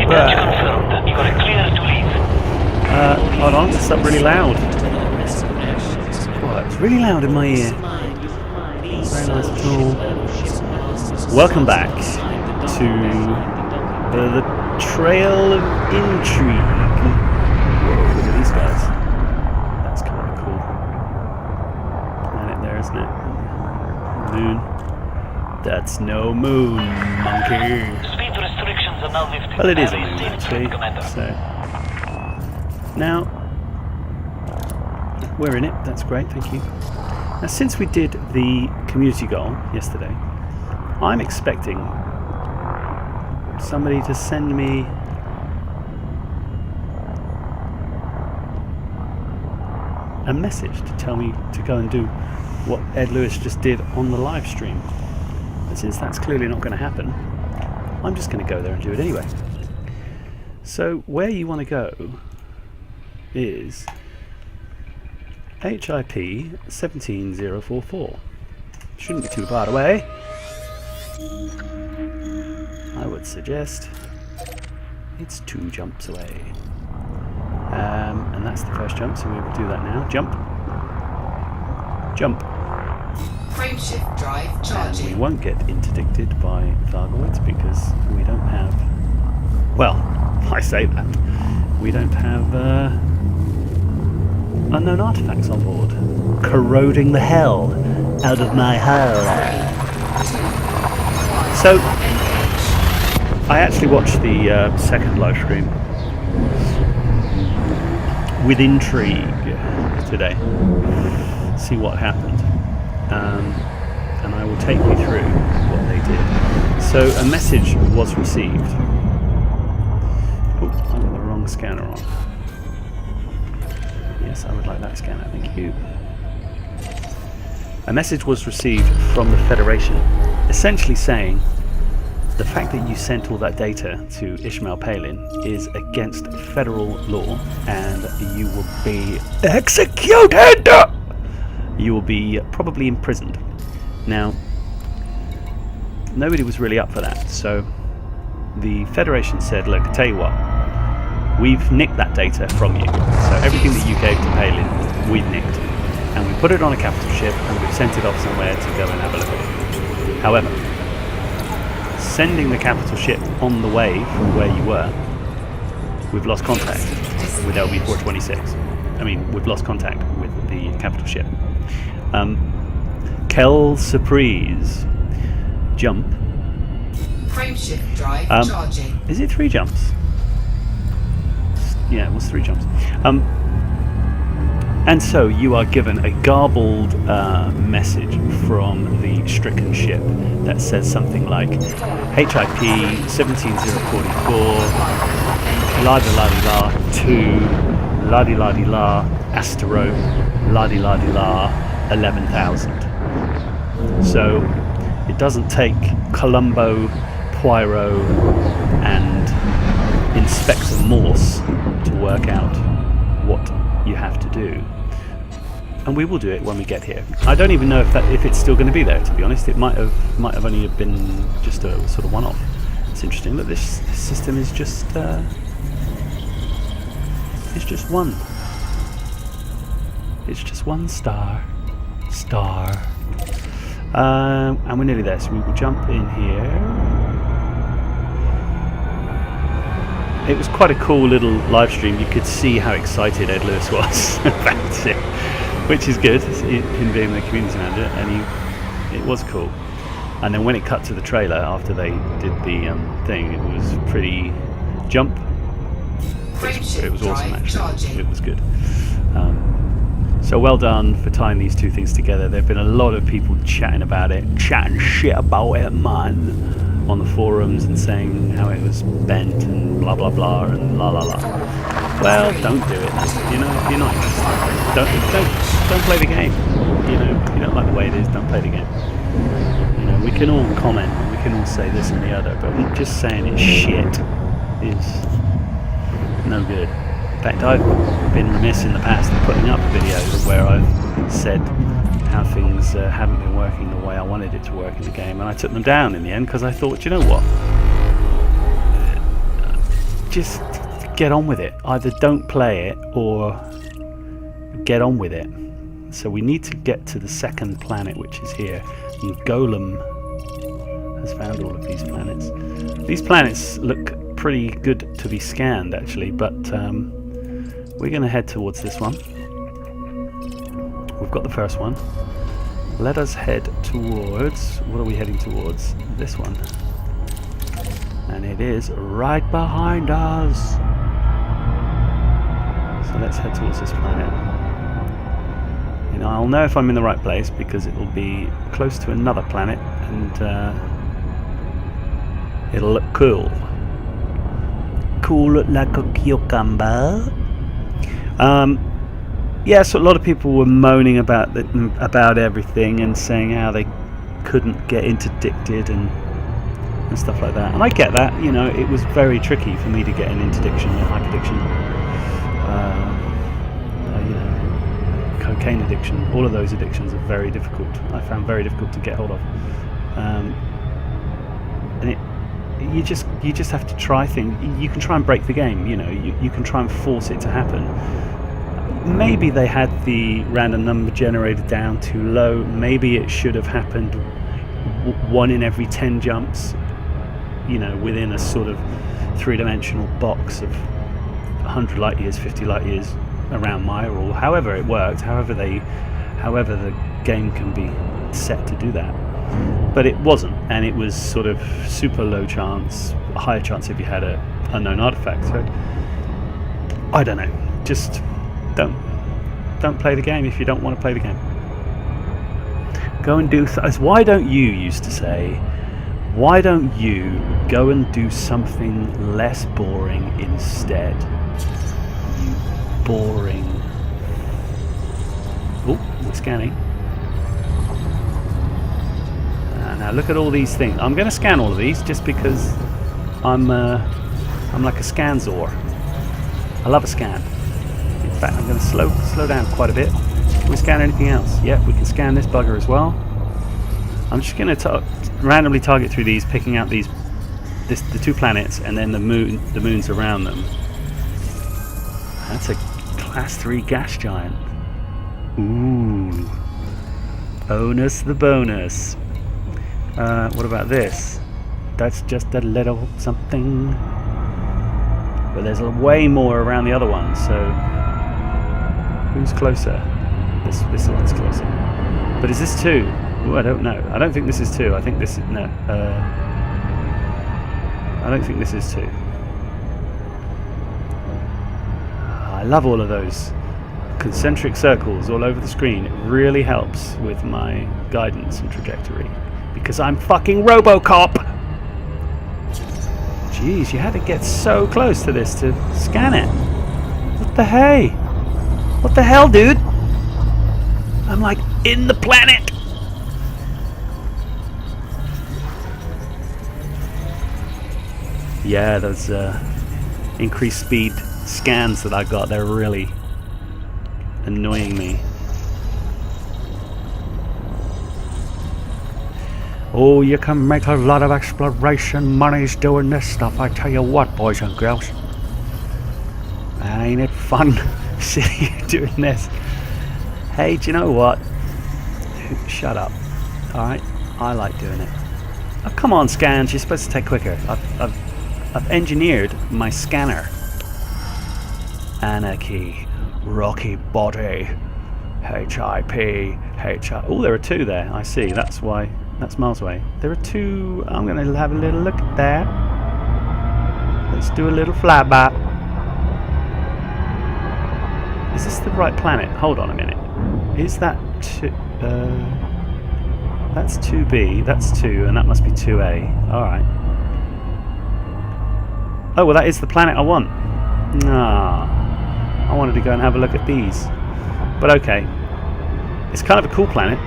confirmed. You are clear to leave. Hold on, it's up really loud. Oh, it's really loud in my ear. Very nice at all. Welcome back to the Trail of Intrigue. Whoa, look at these guys. That's kind of cool. Planet there, isn't it? Moon. That's no moon, monkey. Speed restrictions are now lifted. Well, it is a moon, actually. So now we're in it. That's great, thank you. Now, since we did the community goal yesterday, I'm expecting somebody to send me a message to tell me to go and do what Ed Lewis just did on the live stream. But since that's clearly not going to happen, I'm just going to go there and do it anyway. So where you want to go is HIP 17044. Shouldn't be too far away. I would suggest it's 2 jumps away. And that's the first jump, so we will do that now. Jump. Jump. Frameshift drive charging. And we won't get interdicted by Vargoids because we don't have... Well, I say that. We don't have unknown artifacts on board. Corroding the hell out of my hull. So, I actually watched the second live stream with intrigue today. See what happened. And I will take you through what they did. So, a message was received. Oh, I've got the wrong scanner on. Yes, I would like that scanner, thank you. A message was received from the Federation, essentially saying the fact that you sent all that data to Ishmael Palin is against federal law and you will be executed! You will be probably imprisoned. Now, nobody was really up for that, so the Federation said, look, I tell you what, we've nicked that data from you. So everything that you gave to Palin, we've nicked. And we put it on a capital ship and we've sent it off somewhere to go and have a look at it. However, sending the capital ship on the way from where you were, we've lost contact with LB-426. I mean, we've lost contact with the capital ship. Kel Surprise. Jump. Frameshift drive charging. Is it 3 jumps? Yeah, it was 3 jumps. And so you are given a garbled message from the stricken ship that says something like HIP 17044 la-di-la-di-la 2 la-di-la-di-la ASTEROPE la-di-la-di-la 11,000. So it doesn't take Columbo, Poirot and Inspector Morse to work out what you have to do. And we will do it when we get here. I don't even know if it's still going to be there, to be honest. It might have only been just a sort of one-off. It's interesting that this system is just it's just one. It's just one star. And we're nearly there, so we will jump in here. It was quite a cool little live stream. You could see how excited Ed Lewis was about it, which is good, him being the community manager, and it was cool. And then when it cut to the trailer after they did the thing, it was pretty jump. It was awesome, actually. It was good. So well done for tying these two things together. There have been a lot of people chatting about it, chatting shit about it, man, on the forums and saying how it was bent and blah blah blah and la la la. Well, don't do it. You know, if you're not interested, don't play the game. You know, if you don't like the way it is, don't play the game. You know, we can all comment, we can all say this and the other, but just saying it's shit is no good. In fact, I've been remiss in the past in putting up videos where I've said how things haven't been working the way I wanted it to work in the game, and I took them down in the end because I thought, you know what? just get on with it. Either don't play it or get on with it. So we need to get to the second planet, which is here. And Golem has found all of these planets. These planets look pretty good to be scanned, actually, but we're going to head towards this one. We've got the first one. Let us head towards... What are we heading towards? This one. And it is right behind us. So let's head towards this planet. You know, I'll know if I'm in the right place because it will be close to another planet and it'll look cool. Cool like a cucumber. Yeah, so a lot of people were moaning about everything and saying how they couldn't get interdicted and stuff like that. And I get that, you know, it was very tricky for me to get an interdiction or hyperdiction. You know, cocaine addiction, all of those addictions are very difficult. I found very difficult to get hold of. And you just have to try things. You can try and break the game, you know, you can try and force it to happen. Maybe they had the random number generator down too low. Maybe it should have happened 1 in every 10 jumps, you know, within a sort of three-dimensional box of 100 light years, 50 light years around my rule. However it worked, however the game can be set to do that. But it wasn't, and it was sort of super low chance, a higher chance if you had a unknown artifact. So I don't know, just don't play the game if you don't want to play the game. Go and do why don't you used to say, why don't you go and do something less boring instead? You boring. Oh, we're scanning. Now look at all these things. I'm going to scan all of these just because I'm like a scanzor. I love a scan. In fact, I'm going to slow down quite a bit. Can we scan anything else? Yep, we can scan this bugger as well. I'm just going to randomly target through these, picking out the 2 planets and then the moons around them. That's a class 3 gas giant. Ooh. Bonus the bonus. What about this? That's just a little something. But there's way more around the other one, so who's closer? This one's closer. But is this 2? Ooh, I don't know. I don't think this is 2. I think this is... No. I don't think this is 2. I love all of those concentric circles all over the screen. It really helps with my guidance and trajectory. Because I'm fucking RoboCop! Jeez, you had to get so close to this to scan it. What the hey? What the hell, dude? I'm like in the planet! Yeah, those increased speed scans that I got, they're really annoying me. Oh, you can make a lot of exploration monies doing this stuff, I tell you what, boys and girls. Man, ain't it fun sitting here doing this? Hey, do you know what? Shut up. Alright, I like doing it. Oh, come on, scans, you're supposed to take quicker. I've engineered my scanner. Anarchy, rocky body, HIP, HI. Oh, there are 2 there, I see, that's why. That's miles away. There are 2. I'm going to have a little look at that. Let's do a little flyby. Is this the right planet? Hold on a minute. Is that 2? That's 2B. That's 2, and that must be 2A. Alright. Oh, well, that is the planet I want. Ah. I wanted to go and have a look at these. But okay. It's kind of a cool planet.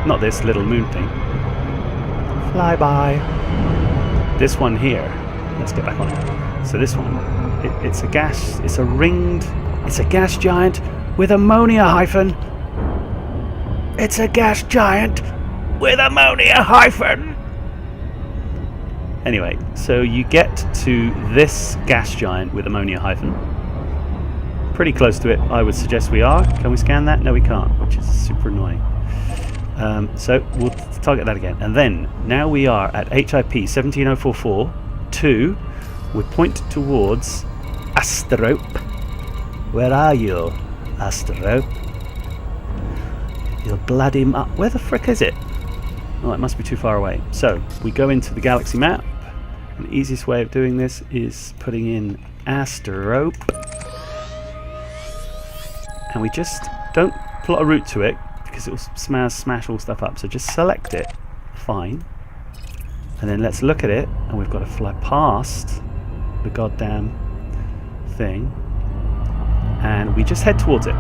Not this little moon thing. Flyby. This one here. Let's get back on it. So this one, it's a gas. It's a gas giant with ammonia hyphen. It's a gas giant with ammonia hyphen. Anyway, so you get to this gas giant with ammonia hyphen. Pretty close to it, I would suggest we are. Can we scan that? No, we can't, which is super annoying. So we'll target that again. And then, now we are at HIP 17044 2. We point towards ASTEROPE. Where are you, ASTEROPE? You'll bloody where the frick is it? Oh, it must be too far away. So, we go into the galaxy map. And the easiest way of doing this is putting in ASTEROPE. And we just don't plot a route to it, because it will smash all stuff up. So just select it. Fine. And then let's look at it, and we've got to fly past the goddamn thing. And we just head towards it.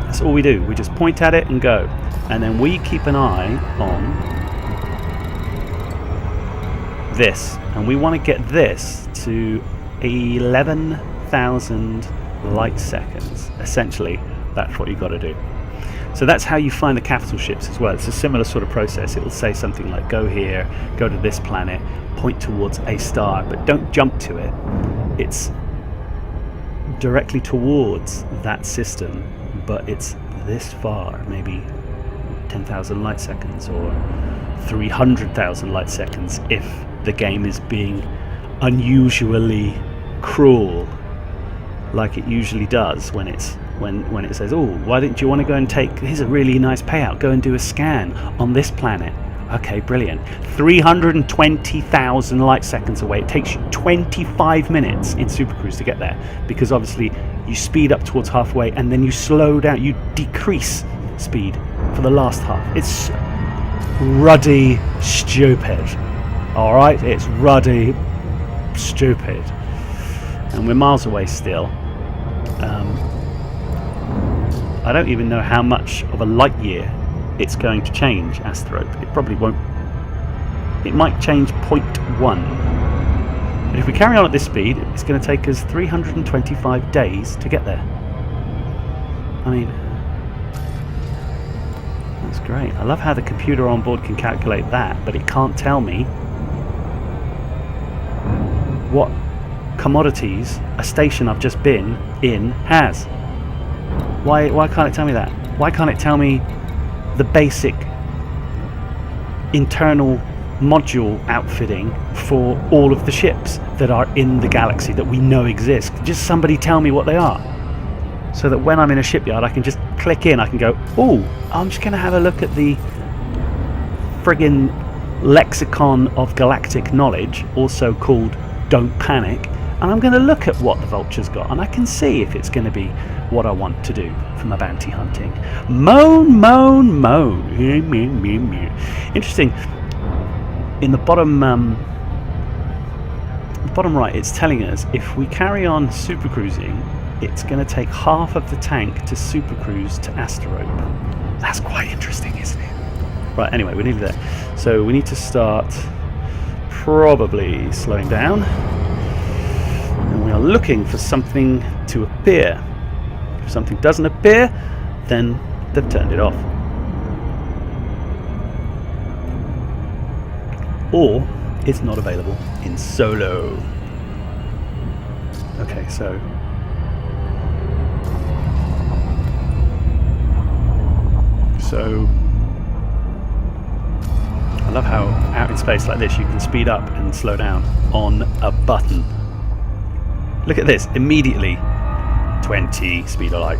That's all we do. We just point at it and go. And then we keep an eye on this. And we want to get this to 11,000 light seconds. Essentially, that's what you've got to do. So that's how you find the capital ships as well. It's a similar sort of process. It'll say something like, go here, go to this planet, point towards a star, but don't jump to it. It's directly towards that system, but it's this far, maybe 10,000 light seconds or 300,000 light seconds if the game is being unusually cruel, like it usually does when it's when it says, oh, why don't you want to go and take, here's a really nice payout, go and do a scan on this planet. Okay, brilliant. 320,000 light seconds away. It takes you 25 minutes in Super Cruise to get there, because obviously you speed up towards halfway and then you slow down, you decrease speed for the last half. It's ruddy stupid. Alright, it's ruddy stupid. And we're miles away still. I don't even know how much of a light year it's going to change ASTEROPE. It probably won't. It might change 0.1. But if we carry on at this speed, it's going to take us 325 days to get there. I mean, that's great. I love how the computer on board can calculate that, but it can't tell me what commodities a station I've just been in has. Why can't it tell me that? Why can't it tell me the basic internal module outfitting for all of the ships that are in the galaxy that we know exist? Just somebody tell me what they are, so that when I'm in a shipyard I can just click in, I can go, oh, I'm just going to have a look at the friggin' lexicon of galactic knowledge, also called Don't Panic, and I'm going to look at what the Vulture's got, and I can see if it's going to be what I want to do for my bounty hunting. Moan, moan, moan. Interesting. In the bottom right, it's telling us if we carry on super cruising, it's going to take half of the tank to super cruise to ASTEROPE. That's quite interesting, isn't it? Right, anyway, we're nearly there. So we need to start probably slowing down. And we are looking for something to appear. If something doesn't appear, then they've turned it off. Or it's not available in solo. Okay, so I love how out in space like this you can speed up and slow down on a button. Look at this, immediately 20 speed of light.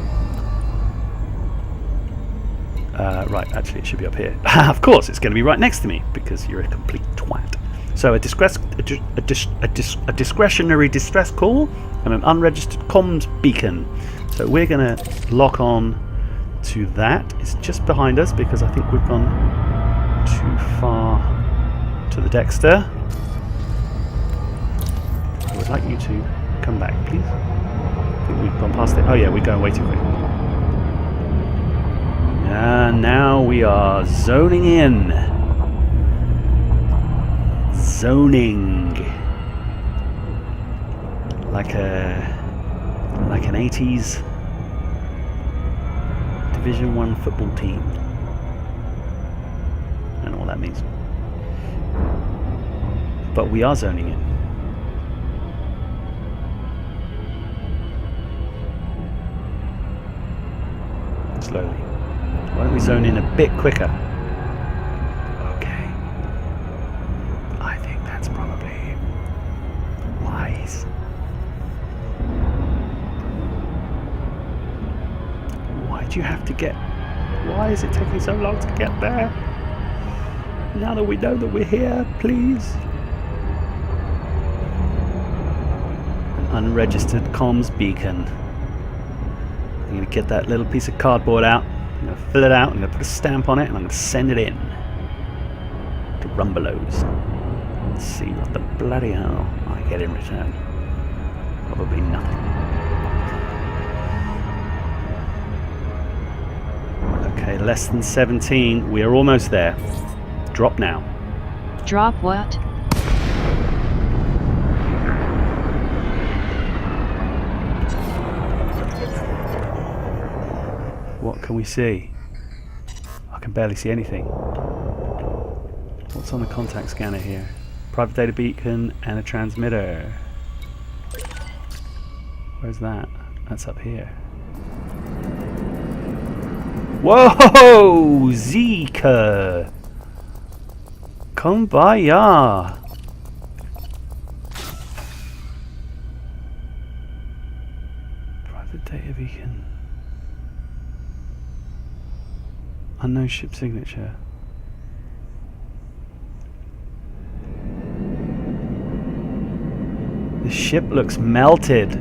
Right, actually it should be up here. Of course, it's going to be right next to me because you're a complete twat. So a discretionary distress call and an unregistered comms beacon. So we're going to lock on to that. It's just behind us because I think we've gone too far to the Dexter. I would like you to come back, please. I think we've gone past it. Oh yeah, we're going way too quick. And now we are zoning in. Zoning. Like an 80s Division 1 football team. I don't know what that means. But we are zoning in. Slowly. Why don't we zone in a bit quicker? Okay. I think that's probably wise. Why do you have to get... Why is it taking so long to get there? Now that we know that we're here, please. An unregistered comms beacon. I'm going to get that little piece of cardboard out. I'm going to fill it out. I'm going to put a stamp on it, and I'm going to send it in to Rumbelows. Let's see what the bloody hell I get in return. Probably nothing. Okay, less than 17. We are almost there. Drop now. Drop what? What can we see? I can barely see anything. What's on the contact scanner here? Private data beacon and a transmitter. Where's that? That's up here. Whoa! Zika! Kumbaya! Private data beacon. Unknown ship signature. The ship looks melted.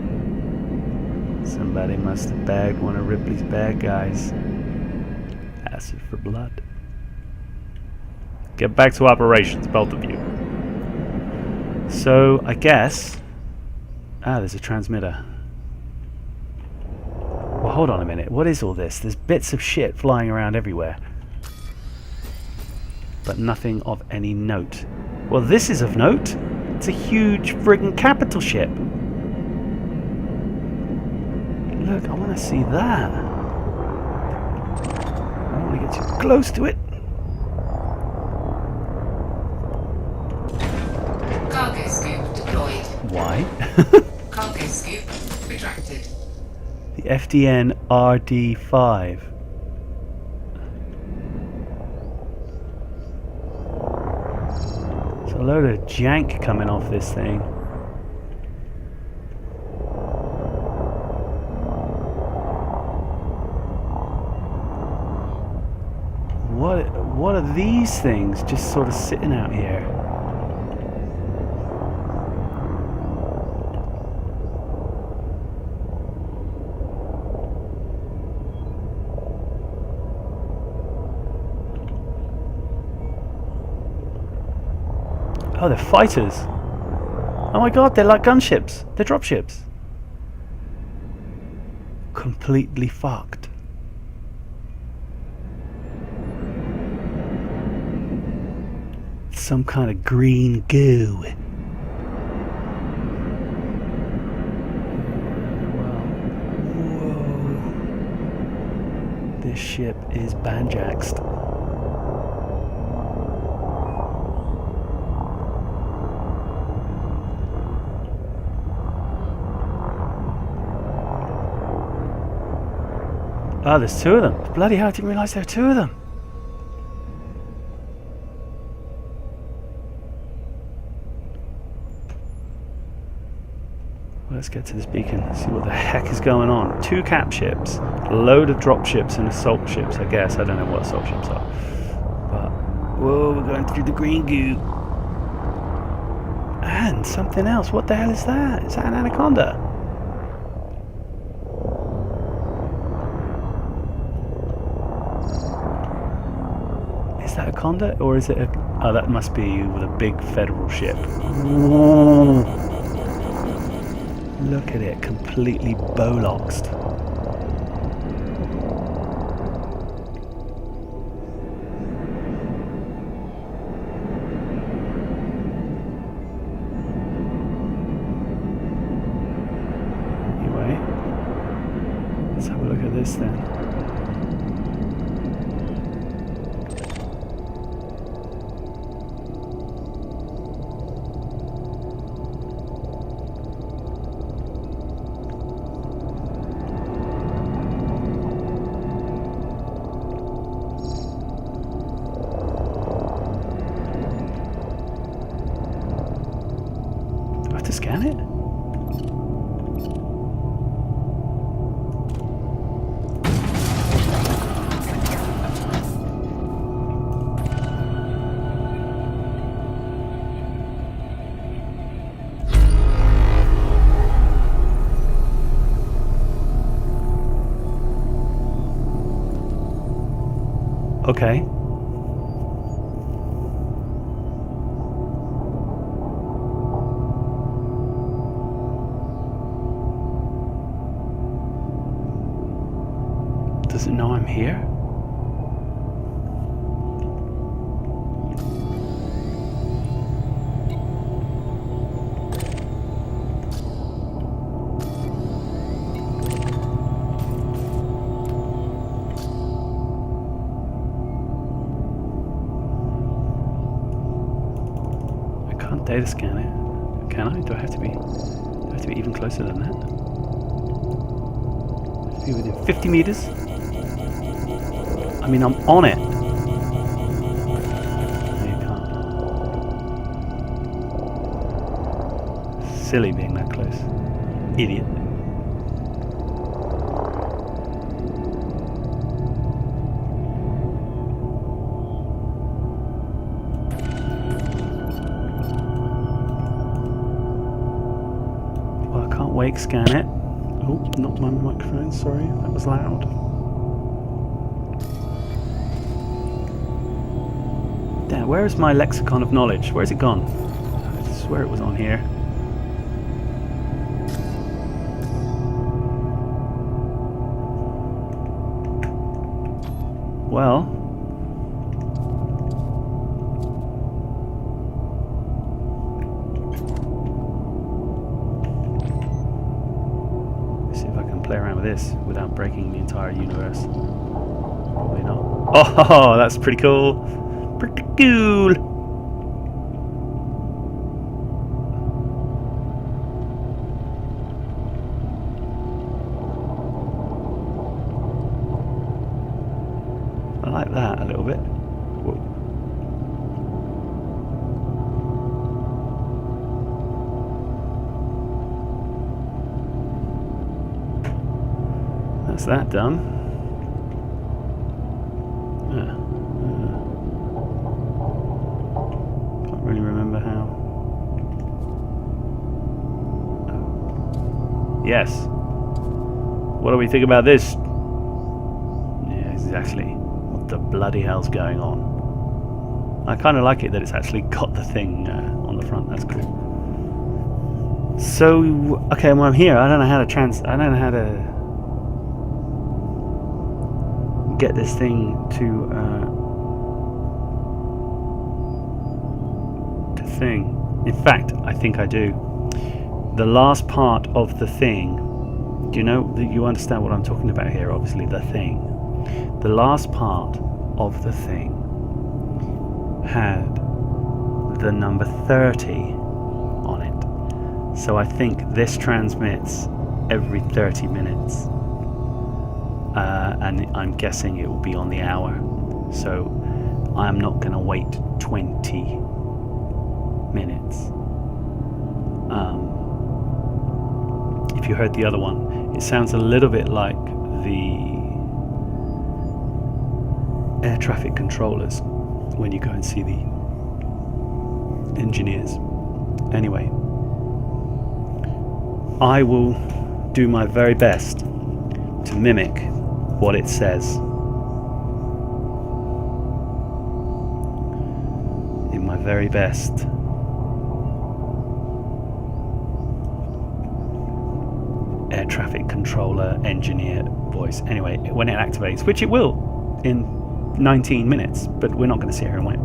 Somebody must have bagged one of Ripley's bad guys. Acid for blood. Get back to operations, both of you. So, I guess... Ah, there's a transmitter. Well, hold on a minute. What is all this? There's bits of shit flying around everywhere. But nothing of any note. Well, this is of note. It's a huge friggin' capital ship. Look, I want to see that. I don't want to get too close to it. Cargo scoop deployed. Why? Cargo scoop retracted. The FDN RD5. There's a load of jank coming off this thing. What are these things just sort of sitting out here? Oh, they're fighters. Oh my god, they're like gunships. They're dropships. Completely fucked. Some kind of green goo. Whoa. This ship is banjaxed. Oh, there's two of them. Bloody hell, I didn't realise there were two of them. Well, let's get to this beacon, see what the heck is going on. Two cap ships, a load of drop ships and assault ships, I guess. I don't know what assault ships are. But, whoa, we're going through the green goo. And something else. What the hell is that? Is that an anaconda? Is that a conda, or is it a... Oh, that must be with a big federal ship. Whoa. Look at it, completely boloxed. Anyway, let's have a look at this then. scan it? Okay. Does it know I'm here? I can't data scan it. Can I? Do I have to be even closer than that? I have to be within 50 meters? I mean, I'm on it. No, you can't. Silly being that close. Idiot. Well, I can't wake scan it. Oh, not my microphone, sorry. That was loud. Damn, where is my lexicon of knowledge? Where's it gone? I swear it was on here. Well, let's see if I can play around with this without breaking the entire universe. Probably not. Oh, that's pretty cool. Pretty cool. I like that a little bit. Whoa. That's that done. Can't really remember how. Oh. Yes. What do we think about this? Yeah, exactly. What the bloody hell's going on? I kind of like it that it's actually got the thing on the front. That's cool. So, okay, well I'm here. I don't know how to get this thing to thing. In fact, I think I do. The last part of the thing. Do you know that you understand what I'm talking about here? Obviously, the thing. The last part of the thing had the number 30 on it. So I think this transmits every 30 minutes. And I'm guessing it will be on the hour. So I'm not going to wait 20 minutes. If you heard the other one, it sounds a little bit like the air traffic controllers when you go and see the engineers. Anyway, I will do my very best to mimic what it says in my very best. Air traffic controller engineer voice. Anyway, when it activates, which it will in 19 minutes, but we're not going to sit here and wait.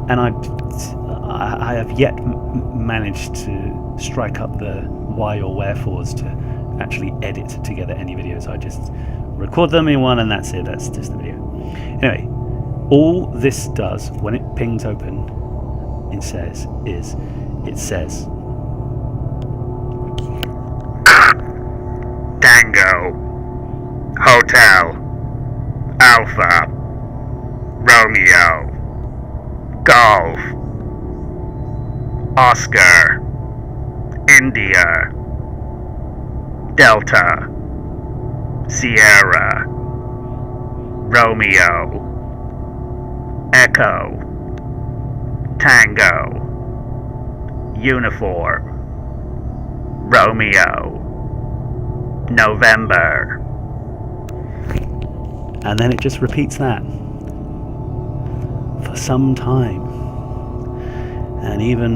And I have yet managed to strike up the why or wherefores to actually edit together any videos. I just record them in one and that's it. That's just the video. Anyway, all this does when it pings open, it says Tango, Hotel, Alpha, Romeo, Golf, Oscar, India, Delta, Sierra, Romeo, Echo, Tango, Uniform, Romeo, November. And then it just repeats that for some time. And even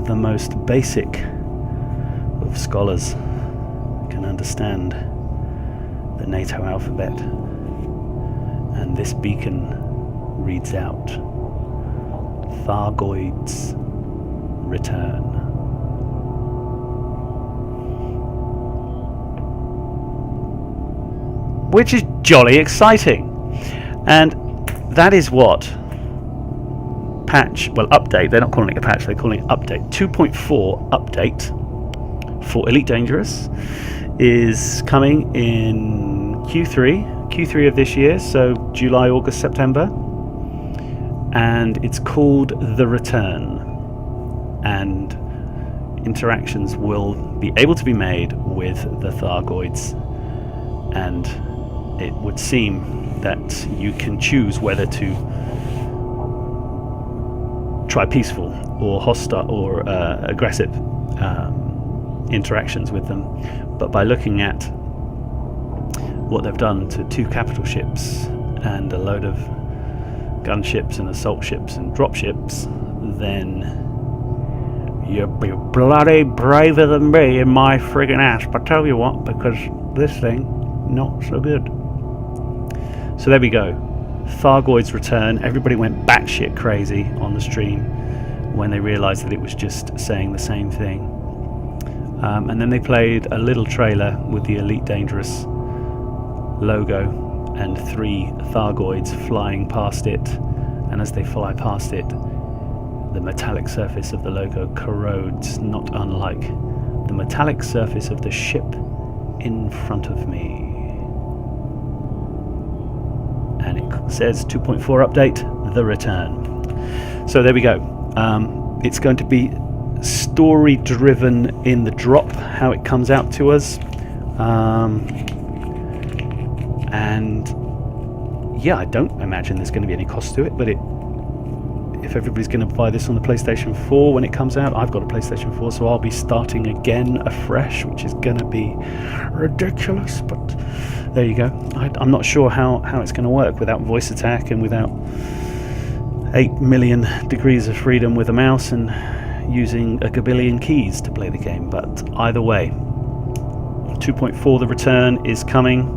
the most basic of scholars can understand the NATO alphabet. And this beacon reads out Thargoid's return. Which is jolly exciting. And that is what update, they're not calling it a patch, they're calling it update. 2.4 update for Elite Dangerous is coming in Q3 of this year, so July, August, September. And it's called The Return. And interactions will be able to be made with the Thargoids. And it would seem that you can choose whether to try peaceful or hostile or aggressive interactions with them. But by looking at what they've done to 2 capital ships and a load of gunships and assault ships and drop ships, then you'll be bloody braver than me in my friggin' ass. But tell you what, because this thing, not so good. So there we go. Thargoid's return. Everybody went batshit crazy on the stream when they realised that it was just saying the same thing. And then they played a little trailer with the Elite Dangerous logo and 3 Thargoids flying past it. And as they fly past it, the metallic surface of the logo corrodes, not unlike the metallic surface of the ship in front of me. And it says 2.4 update, The Return. So there we go. It's going to be story driven in the drop, how it comes out to us. And yeah, I don't imagine there's going to be any cost to it, but if everybody's going to buy this on the PlayStation 4 when it comes out, I've got a PlayStation 4, so I'll be starting again afresh, which is going to be ridiculous, but there you go. I'm not sure how it's going to work without voice attack and without 8 million degrees of freedom with a mouse and using a gabillion keys to play the game. But either way, 2.4 The Return is coming.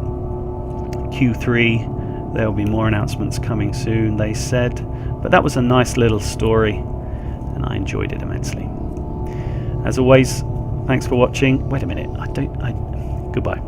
Q3, there will be more announcements coming soon, they said. But that was a nice little story, and I enjoyed it immensely. As always, thanks for watching. Wait a minute, goodbye.